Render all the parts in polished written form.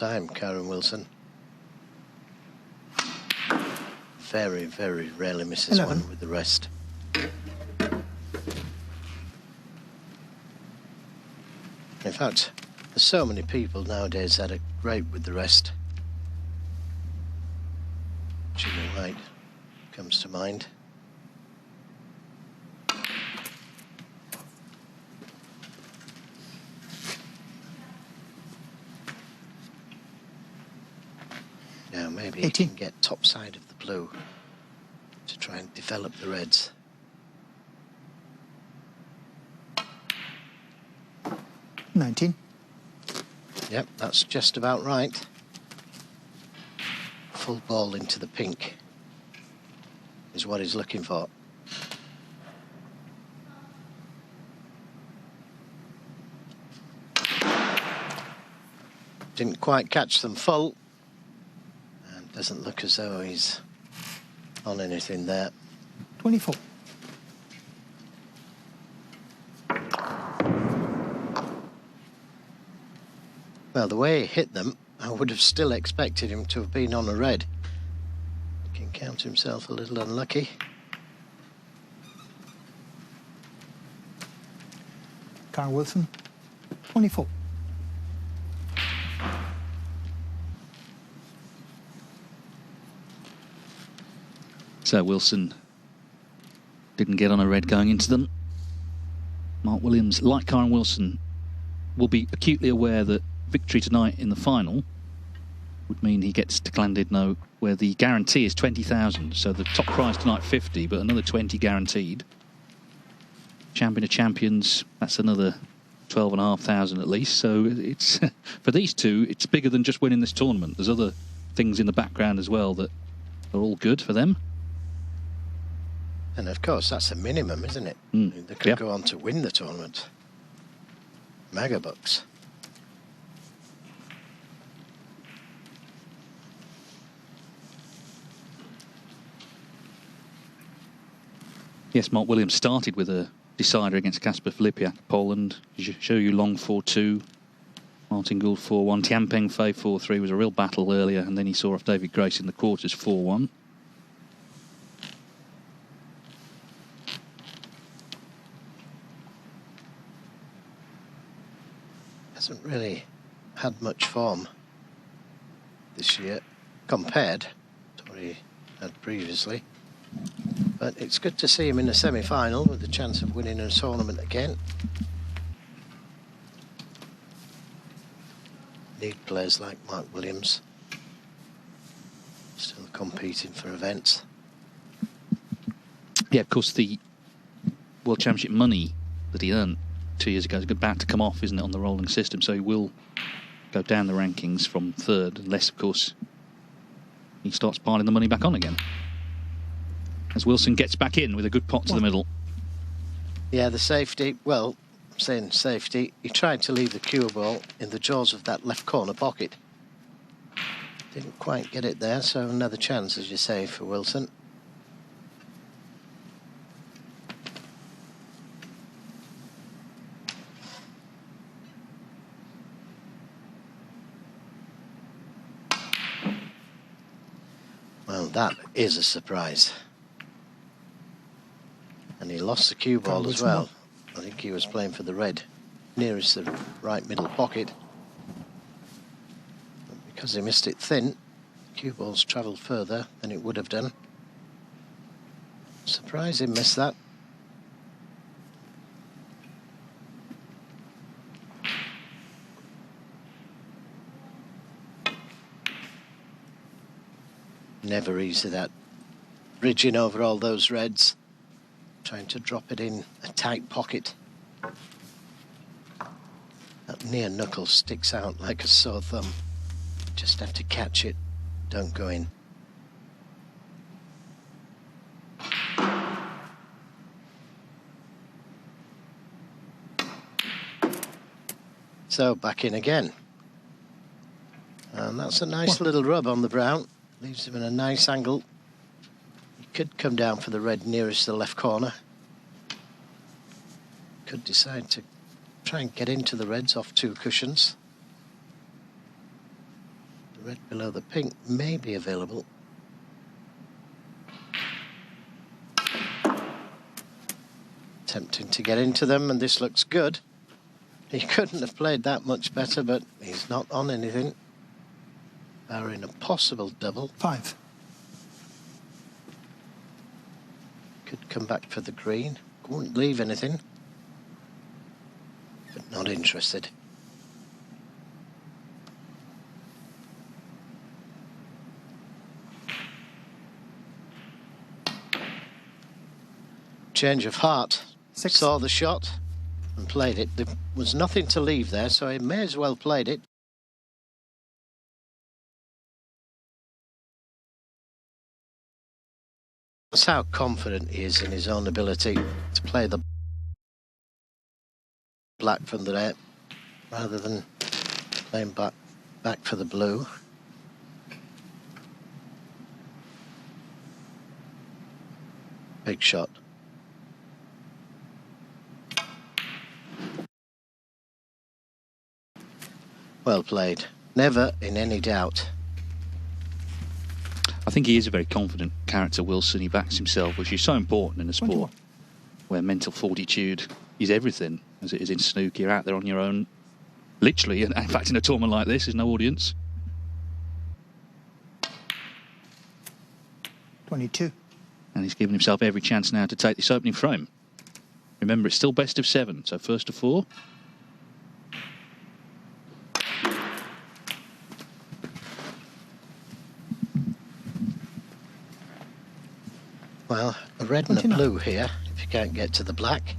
time, Kyren Wilson. Very, very rarely misses 11. one with the rest. In fact, there's so many people nowadays that are great with the rest. Jimmy White comes to mind. Now maybe 18. he can get top side of the blue to try and develop the reds. $19. Yep, that's just about right. Full ball into the pink is what he's looking for. Didn't quite catch them full. And doesn't look as though he's on anything there. 24. Well, the way he hit them, I would have still expected him to have been on a red. He can count himself a little unlucky. Kyren Wilson, 24. So Wilson didn't get on a red going into them. Mark Williams, like Kyren Wilson, will be acutely aware that victory tonight in the final would mean he gets to Llandudno, where the guarantee is 20,000. So the top prize tonight 50, but another 20 guaranteed. Champion of champions, that's another 12,500 at least. So it's for these two, it's bigger than just winning this tournament. There's other things in the background as well that are all good for them. And of course, that's a minimum, isn't it? They could go on to win the tournament. Mega bucks. Yes, Mark Williams started with a decider against Kasper Filipiak, Poland. Zhou Long 4-2. Martin Gould 4-1. Tianpeng Fei 4-3 was a real battle earlier, and then he saw off David Grace in the quarters 4-1. Hasn't really had much form this year compared to what he had previously. But it's good to see him in the semi-final with the chance of winning a tournament again. Need players like Mark Williams still competing for events. Yeah, of course, the World Championship money that he earned 2 years ago is about to come off, isn't it, on the rolling system? So he will go down the rankings from third, unless, of course, he starts piling the money back on again. As Wilson gets back in with a good pot to the middle. Yeah, the safety, well, saying safety, he tried to leave the cue ball in the jaws of that left corner pocket. Didn't quite get it there, so another chance, as you say, for Wilson. Well, that is a surprise. And he lost the cue ball as well. I think he was playing for the red, nearest the right middle pocket. But because he missed it thin, the cue ball's travelled further than it would have done. Surprised he missed that. Never easy, that bridging over all those reds, trying to drop it in a tight pocket. That near knuckle sticks out like a sore thumb. Just have to catch it, don't go in. So back in again. And that's a nice little rub on the brown. Leaves him in a nice angle. He could come down for the red nearest the left corner. Could decide to try and get into the reds off two cushions. The red below the pink may be available. Attempting to get into them, and this looks good. He couldn't have played that much better, but he's not on anything. Barring a possible double. 5. Could come back for the green. Won't leave anything. But not interested. Change of heart. 6. Saw the shot and played it. There was nothing to leave there, so he may as well played it. That's how confident he is in his own ability to play the black from the net rather than playing back for the blue. Big shot. Well played. Never in any doubt. I think he is a very confident character, Wilson. He backs himself, which is so important in a sport 21. where mental fortitude is everything, as it is in snooker. You're out there on your own, literally. And in fact, in a tournament like this, there's no audience. 22. And he's given himself every chance now to take this opening frame. Remember, it's still best of 7, so first to 4. Well, a red and a 29. blue here, if you can't get to the black.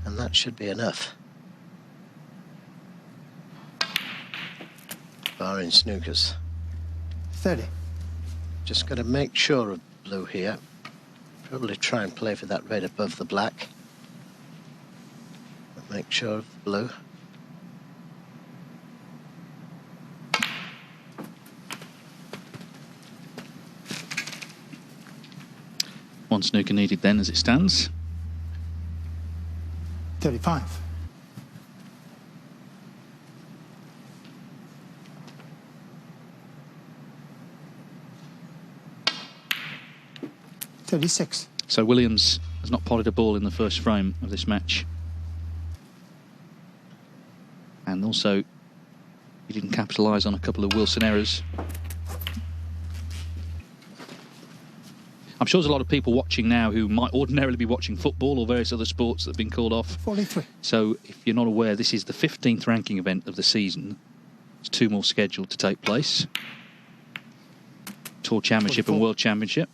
And that should be enough. Barring snookers. 30. Just got to make sure of blue here. Probably try and play for that red above the black. But make sure of the blue. One snooker needed then as it stands. 35. $36. So Williams has not potted a ball in the first frame of this match. And also, he didn't capitalise on a couple of Wilson errors. I'm sure there's a lot of people watching now who might ordinarily be watching football or various other sports that have been called off. 43. So if you're not aware, this is the 15th ranking event of the season. There's 2 more scheduled to take place. Tour Championship 44. and World Championship.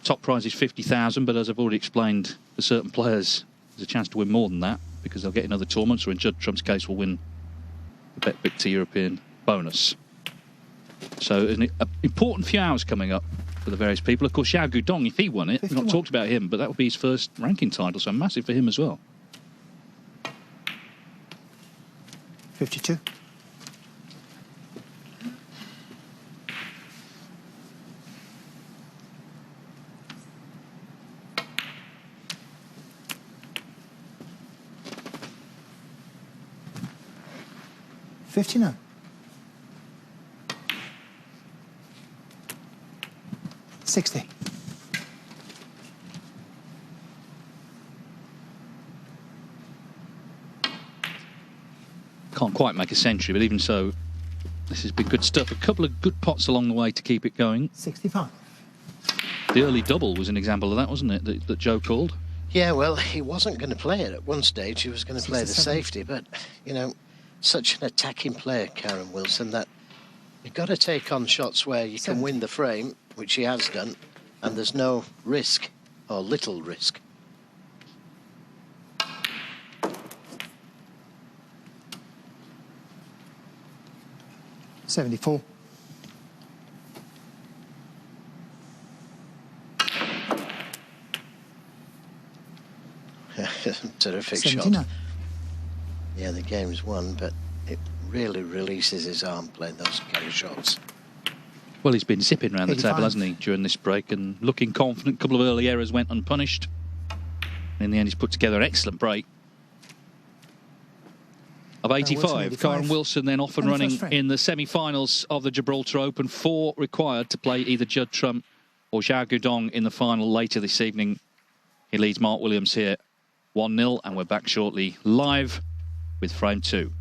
Top prize is 50,000, but as I've already explained, for certain players, there's a chance to win more than that because they'll get in other tournaments, or in Judd Trump's case, will win the Bet Victor European bonus. So an important few hours coming up for the various people. Of course, Xiao Guodong, if he won it, we've not 51. talked about him, but that would be his first ranking title, so massive for him as well. 52. $59. 60. Can't quite make a century, but even so, this has been good stuff. A couple of good pots along the way to keep it going. 65. The early double was an example of that, wasn't it, that Joe called? Yeah, well, he wasn't going to play it at one stage. He was going to play the 67. safety, but, you know, such an attacking player, Kyren Wilson, that you've got to take on shots where you can 70. win the frame, which he has done, and there's no risk, or little risk. $74. Terrific 79. shot. Yeah, the game's won, but it really releases his arm playing those kind of shots. Well, he's been zipping around the 85. table, hasn't he, during this break, and looking confident. A couple of early errors went unpunished. And in the end, he's put together an excellent break. of 85. Kyren Wilson then off and And the running first frame. in the semi-finals of the Gibraltar Open. 4 required to play either Judd Trump or Zhao Guodong in the final later this evening. He leads Mark Williams here 1-0, and we're back shortly live with frame 2.